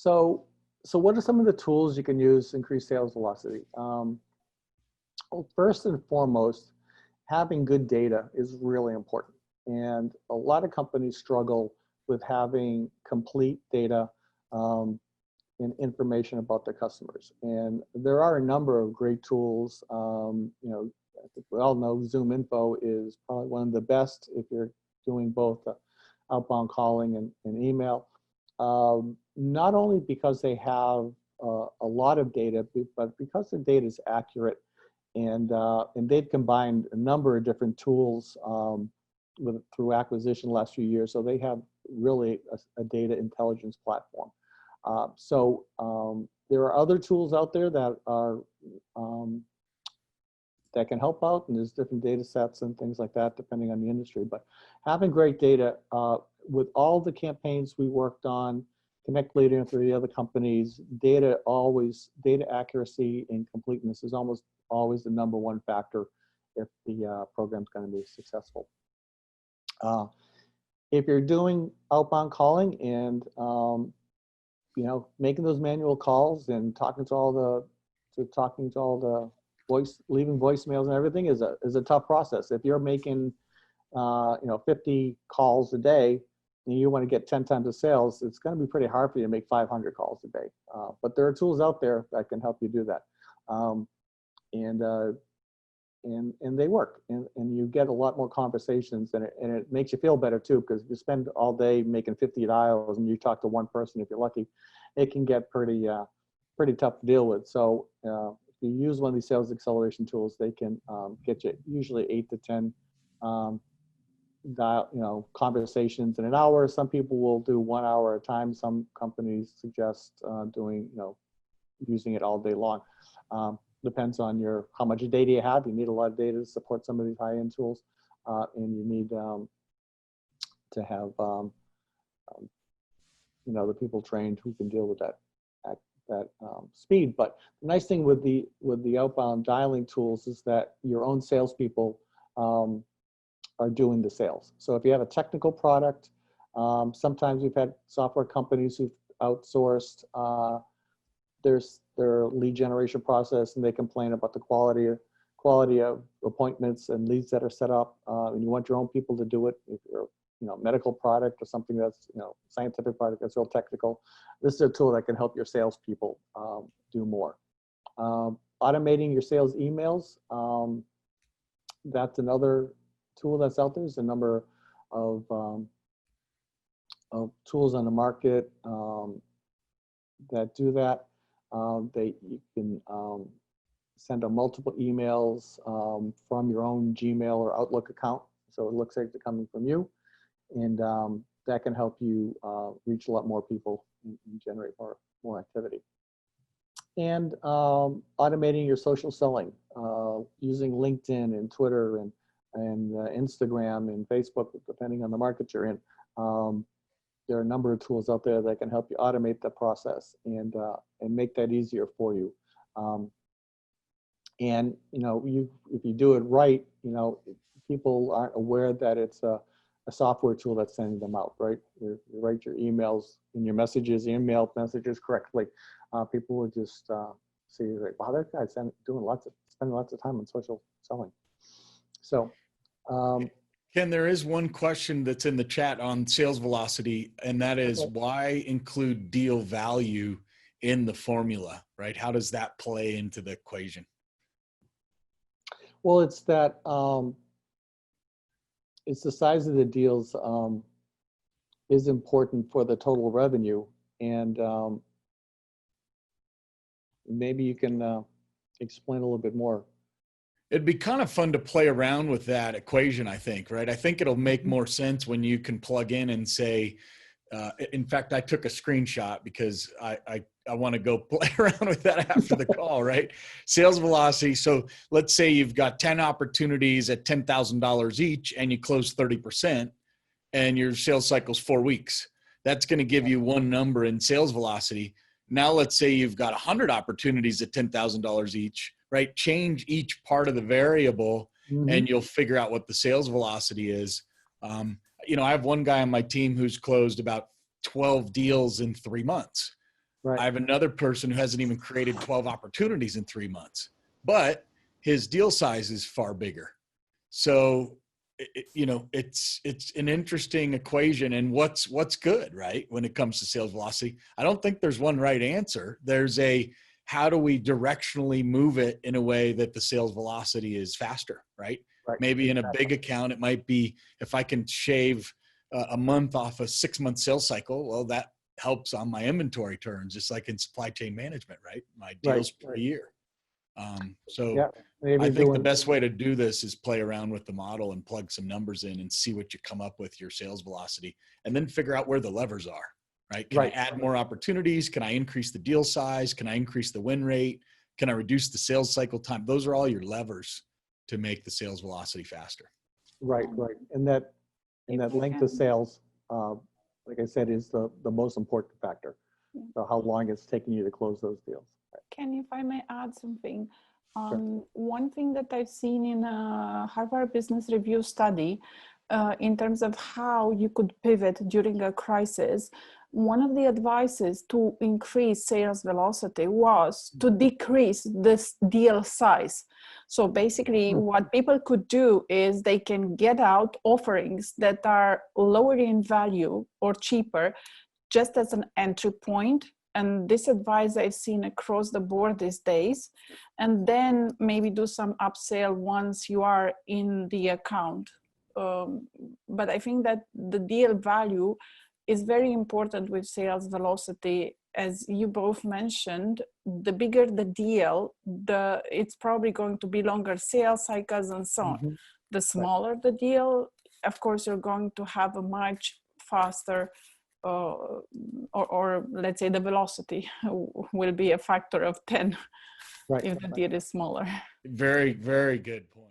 So, so what are some of the tools you can use to increase sales velocity? Well, first and foremost, having good data is really important. And a lot of companies struggle with having complete data um, and information about their customers. And there are a number of great tools. I think we all know Zoom Info is probably one of the best if you're doing both outbound calling and email. Not only because they have a lot of data, but because the data is accurate, and they've combined a number of different tools through acquisition the last few years. So they have really a data intelligence platform. There are other tools out there that are that can help out, and there's different data sets and things like that depending on the industry. But having great data with all the campaigns we worked on, Connect Leader and 3 other companies, data accuracy and completeness is almost always the #1 factor if the program's going to be successful. If you're doing outbound calling and making those manual calls and talking to all the leaving voicemails and everything is a tough process. If you're making 50 calls a day and you want to get 10 times the sales, it's going to be pretty hard for you to make 500 calls a day. But there are tools out there that can help you do that. And they work, and you get a lot more conversations, and it makes you feel better too, because if you spend all day making 50 dials and you talk to one person, if you're lucky, it can get pretty tough to deal with. So if you use one of these sales acceleration tools, they can get you usually 8 to 10 conversations in an hour. Some people will do 1 hour at a time. Some companies suggest using it all day long. Depends on how much data you have. You need a lot of data to support some of these high-end tools, and you need to have the people trained who can deal with that speed. But the nice thing with the outbound dialing tools is that your own salespeople are doing the sales. So if you have a technical product, sometimes we've had software companies who've outsourced their lead generation process, and they complain about the quality of appointments and leads that are set up, and you want your own people to do it. If you're medical product or something that's scientific product that's real technical, this is a tool that can help your salespeople do more. Automating your sales emails, that's another tool that's out there. There's a number of tools on the market that do that. You can send out multiple emails from your own Gmail or Outlook account, so it looks like they're coming from you, and that can help you reach a lot more people and generate more activity. And automating your social selling, using LinkedIn and Twitter and Instagram and Facebook, depending on the market you're in. There are a number of tools out there that can help you automate the process and make that easier for you. And if you do it right, people aren't aware that it's a software tool that's sending them out, right? You write your emails and your email messages correctly. People will just see, like, wow, that guy's spending lots of time on social selling. So. Ken, there is one question that's in the chat on sales velocity, and that is, why include deal value in the formula, right? How does that play into the equation? Well, it's that it's the size of the deals is important for the total revenue, and maybe you can explain a little bit more. It'd be kind of fun to play around with that equation, I think, right? I think it'll make more sense when you can plug in and say, in fact, I took a screenshot because I want to go play around with that after the call, right? Sales velocity. So let's say you've got 10 opportunities at $10,000 each and you close 30% and your sales cycle's 4 weeks. That's going to give you one number in sales velocity. Now let's say you've got 100 opportunities at $10,000 each, right? Change each part of the variable and you'll figure out what the sales velocity is. I have one guy on my team who's closed about 12 deals in 3 months. Right. I have another person who hasn't even created 12 opportunities in 3 months, but his deal size is far bigger. So, it's an interesting equation, and what's good, right? When it comes to sales velocity, I don't think there's one right answer. There's how do we directionally move it in a way that the sales velocity is faster, right? Right. Maybe in a Exactly. big account, it might be if I can shave a month off a 6-month sales cycle, well, that helps on my inventory turns, just like in supply chain management, right? My deals per year. So Yeah. Maybe I think the doing, best way to do this is play around with the model and plug some numbers in and see what you come up with your sales velocity, and then figure out where the levers are, right? Can I add more opportunities? Can I increase the deal size? Can I increase the win rate? Can I reduce the sales cycle time? Those are all your levers to make the sales velocity faster. right. And that length of sales, like I said, is the most important factor. So how long it's taking you to close those deals. Ken, if I may add something. Sure. One thing that I've seen in a Harvard Business Review study, in terms of how you could pivot during a crisis, one of the advices to increase sales velocity was to decrease this deal size. So basically what people could do is they can get out offerings that are lower in value or cheaper, just as an entry point. And this advice I've seen across the board these days, and then maybe do some upsell once you are in the account. But I think that the deal value is very important with sales velocity. As you both mentioned, the bigger the deal, it's probably going to be longer sales cycles and so on. The smaller the deal, of course, you're going to have a much faster or let's say the velocity will be a factor of 10 if the deal is smaller. Very, very good point.